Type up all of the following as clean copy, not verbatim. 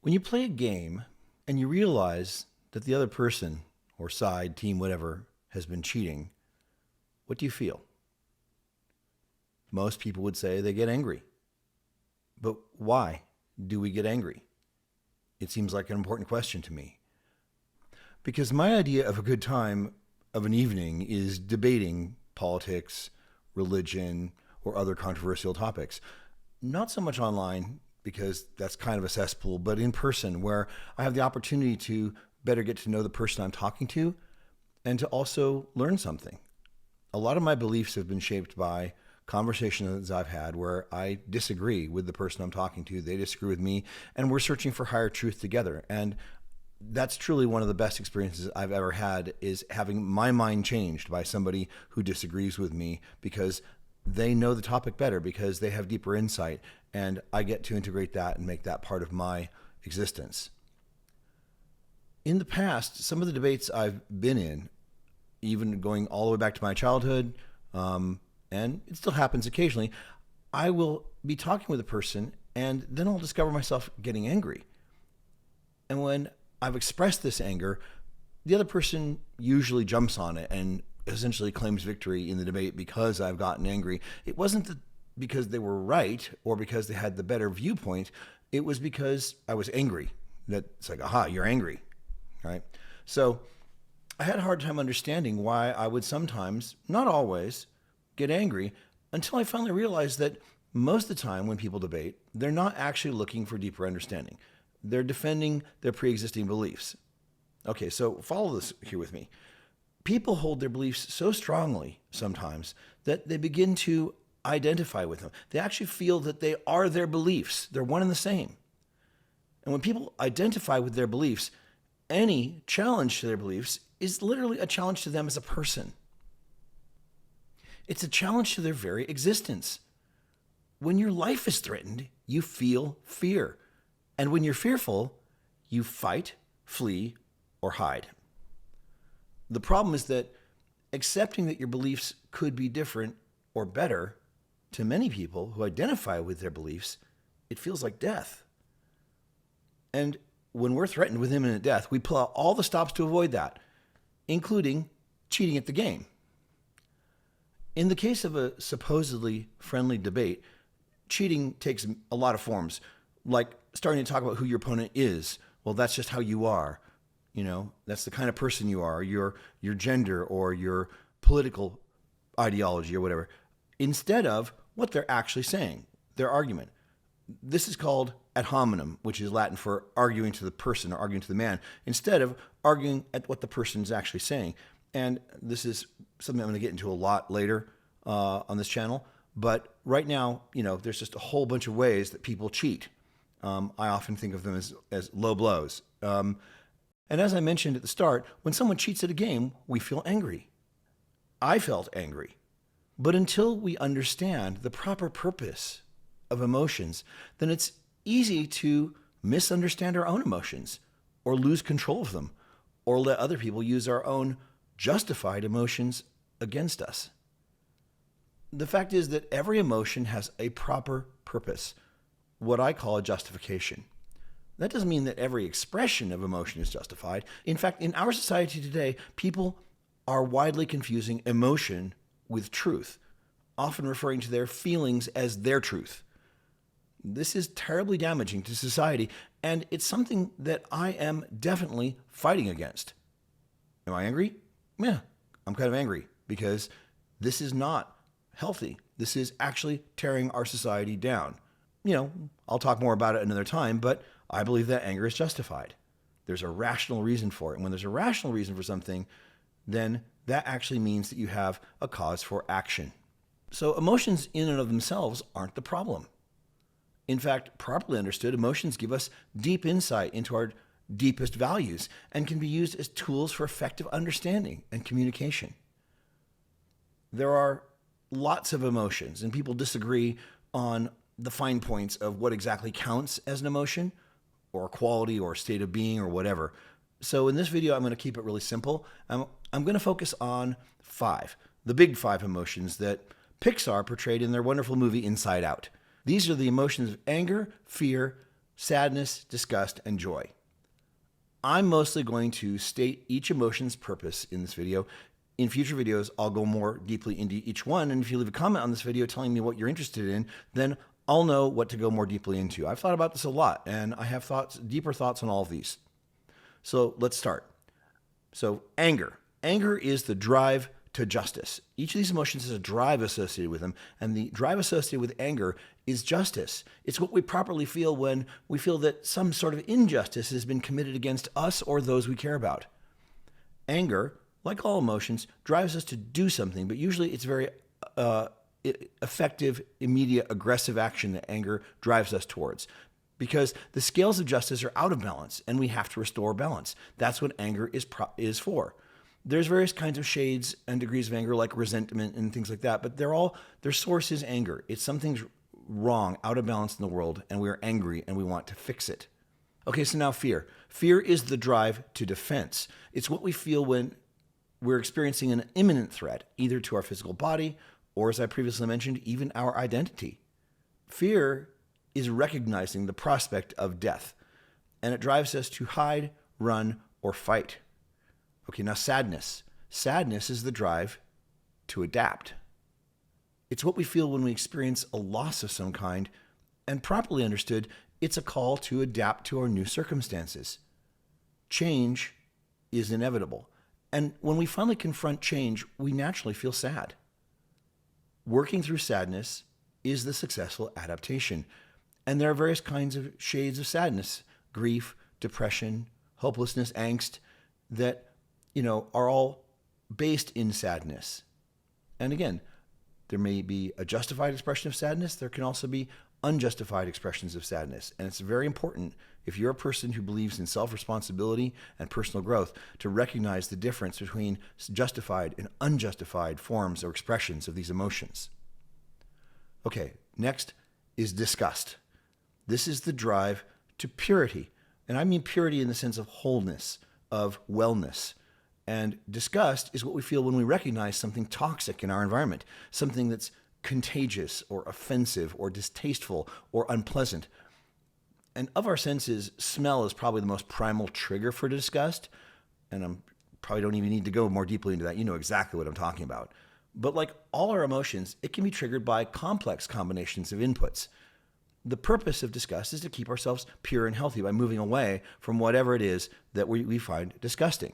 When you play a game and you realize that the other person or side, team, whatever, has been cheating, what do you feel? Most people would say they get angry. But why do we get angry? It seems like an important question to me. Because my idea of a good time of an evening is debating politics, religion, or other controversial topics. Not so much online, because that's kind of a cesspool, but in person, where I have the opportunity to better get to know the person I'm talking to and to also learn something. A lot of my beliefs have been shaped by conversations I've had where I disagree with the person I'm talking to, they disagree with me, and we're searching for higher truth together. And that's truly one of the best experiences I've ever had, is having my mind changed by somebody who disagrees with me because they know the topic better, because they have deeper insight, and I get to integrate that and make that part of my existence. In the past, some of the debates I've been in, even going all the way back to my childhood, and it still happens occasionally, I will be talking with a person and then I'll discover myself getting angry. And when I've expressed this anger, the other person usually jumps on it and essentially claims victory in the debate because I've gotten angry. It wasn't because they were right or because they had the better viewpoint. It was because I was angry. That's like, aha, you're angry, right? So I had a hard time understanding why I would sometimes, not always, get angry until I finally realized that most of the time when people debate, they're not actually looking for deeper understanding. They're defending their pre-existing beliefs. Okay, so follow this here with me. People hold their beliefs so strongly sometimes that they begin to identify with them. They actually feel that they are their beliefs. They're one and the same. And when people identify with their beliefs, any challenge to their beliefs is literally a challenge to them as a person. It's a challenge to their very existence. When your life is threatened, you feel fear. And when you're fearful, you fight, flee, or hide. The problem is that accepting that your beliefs could be different or better, to many people who identify with their beliefs, it feels like death. And when we're threatened with imminent death, we pull out all the stops to avoid that, including cheating at the game. In the case of a supposedly friendly debate, cheating takes a lot of forms, like starting to talk about who your opponent is. Well, that's just how you are. You know, that's the kind of person you are, your gender or your political ideology or whatever, instead of what they're actually saying, their argument. This is called ad hominem, which is Latin for arguing to the person or arguing to the man, instead of arguing at what the person is actually saying. And this is something I'm going to get into a lot later on this channel. But right now, there's just a whole bunch of ways that people cheat. I often think of them as low blows. And as I mentioned at the start, when someone cheats at a game, we feel angry. I felt angry. But until we understand the proper purpose of emotions, then it's easy to misunderstand our own emotions or lose control of them or let other people use our own justified emotions against us. The fact is that every emotion has a proper purpose, what I call a justification. That doesn't mean that every expression of emotion is justified. In fact, in our society today, people are widely confusing emotion with truth, often referring to their feelings as their truth. This is terribly damaging to society, and it's something that I am definitely fighting against. Am I angry? Yeah, I'm kind of angry because this is not healthy. This is actually tearing our society down. I'll talk more about it another time, but I believe that anger is justified. There's a rational reason for it. And when there's a rational reason for something, then that actually means that you have a cause for action. So emotions in and of themselves aren't the problem. In fact, properly understood, emotions give us deep insight into our deepest values and can be used as tools for effective understanding and communication. There are lots of emotions, and people disagree on the fine points of what exactly counts as an emotion or a quality or a state of being or whatever. So in this video, I'm going to keep it really simple. I'm going to focus on the big five emotions that Pixar portrayed in their wonderful movie Inside Out. These are the emotions of anger, fear, sadness, disgust, and joy. I'm mostly going to state each emotion's purpose in this video. In future videos, I'll go more deeply into each one. And if you leave a comment on this video telling me what you're interested in, then I'll know what to go more deeply into. I've thought about this a lot, and I have deeper thoughts on all of these. So let's start. So anger. Anger is the drive to justice. Each of these emotions has a drive associated with them, and the drive associated with anger is justice. It's what we properly feel when we feel that some sort of injustice has been committed against us or those we care about. Anger, like all emotions, drives us to do something, but usually it's very effective, immediate, aggressive action that anger drives us towards. Because the scales of justice are out of balance, and we have to restore balance. That's what anger is for. There's various kinds of shades and degrees of anger, like resentment and things like that, but their source is anger. It's something's wrong, out of balance in the world, and we are angry and we want to fix it. Okay, so now fear. Fear is the drive to defense. It's what we feel when we're experiencing an imminent threat, either to our physical body or, as I previously mentioned, even our identity. Fear is recognizing the prospect of death, and it drives us to hide, run, or fight. Okay, now sadness. Sadness is the drive to adapt. It's what we feel when we experience a loss of some kind, and properly understood, it's a call to adapt to our new circumstances. Change is inevitable, and when we finally confront change, we naturally feel sad. Working through sadness is the successful adaptation, and there are various kinds of shades of sadness: grief, depression, hopelessness, angst, that are all based in sadness. And again, there may be a justified expression of sadness. There can also be unjustified expressions of sadness. And it's very important, if you're a person who believes in self-responsibility and personal growth, to recognize the difference between justified and unjustified forms or expressions of these emotions. Okay, next is disgust. This is the drive to purity. And I mean purity in the sense of wholeness, of wellness. And disgust is what we feel when we recognize something toxic in our environment, something that's contagious or offensive or distasteful or unpleasant. And of our senses, smell is probably the most primal trigger for disgust. And I probably don't even need to go more deeply into that. You know exactly what I'm talking about. But like all our emotions, it can be triggered by complex combinations of inputs. The purpose of disgust is to keep ourselves pure and healthy by moving away from whatever it is that we find disgusting.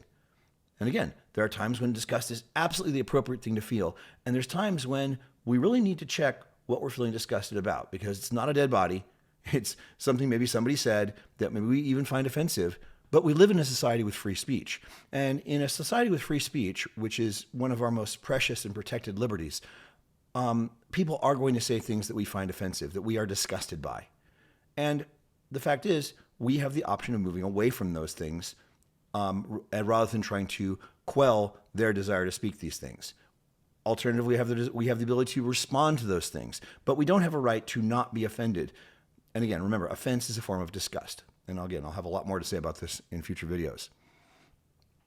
And again, there are times when disgust is absolutely the appropriate thing to feel. And there's times when we really need to check what we're feeling disgusted about, because it's not a dead body. It's something maybe somebody said that maybe we even find offensive. But we live in a society with free speech. And in a society with free speech, which is one of our most precious and protected liberties, people are going to say things that we find offensive, that we are disgusted by. And the fact is, we have the option of moving away from those things rather than trying to quell their desire to speak these things. Alternatively, we have the ability to respond to those things, but we don't have a right to not be offended. And again, remember, offense is a form of disgust. And again, I'll have a lot more to say about this in future videos.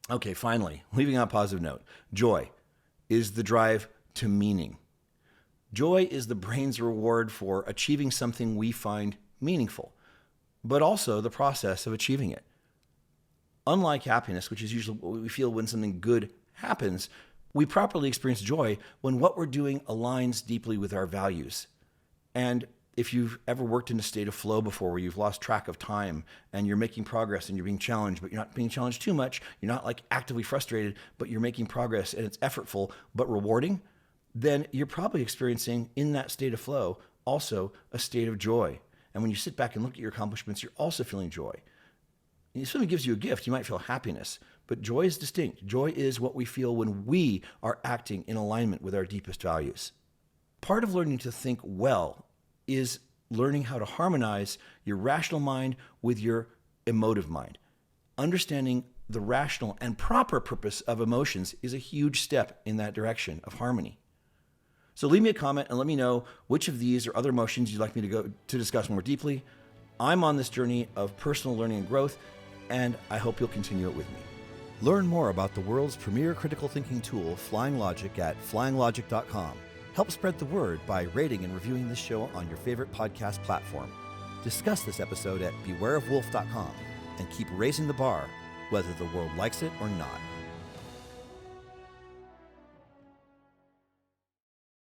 Okay, finally, leaving on a positive note, joy is the drive to meaning. Joy is the brain's reward for achieving something we find meaningful, but also the process of achieving it. Unlike happiness, which is usually what we feel when something good happens, we properly experience joy when what we're doing aligns deeply with our values. And if you've ever worked in a state of flow before, where you've lost track of time and you're making progress and you're being challenged, but you're not being challenged too much, you're not like actively frustrated, but you're making progress and it's effortful but rewarding, then you're probably experiencing in that state of flow also a state of joy. And when you sit back and look at your accomplishments, you're also feeling joy. If somebody gives you a gift, you might feel happiness, but joy is distinct. Joy is what we feel when we are acting in alignment with our deepest values. Part of learning to think well is learning how to harmonize your rational mind with your emotive mind. Understanding the rational and proper purpose of emotions is a huge step in that direction of harmony. So leave me a comment and let me know which of these or other emotions you'd like me to discuss more deeply. I'm on this journey of personal learning and growth, and I hope you'll continue it with me. Learn more about the world's premier critical thinking tool, Flying Logic, at flyinglogic.com. Help spread the word by rating and reviewing this show on your favorite podcast platform. Discuss this episode at bewareofwolf.com and keep raising the bar, whether the world likes it or not.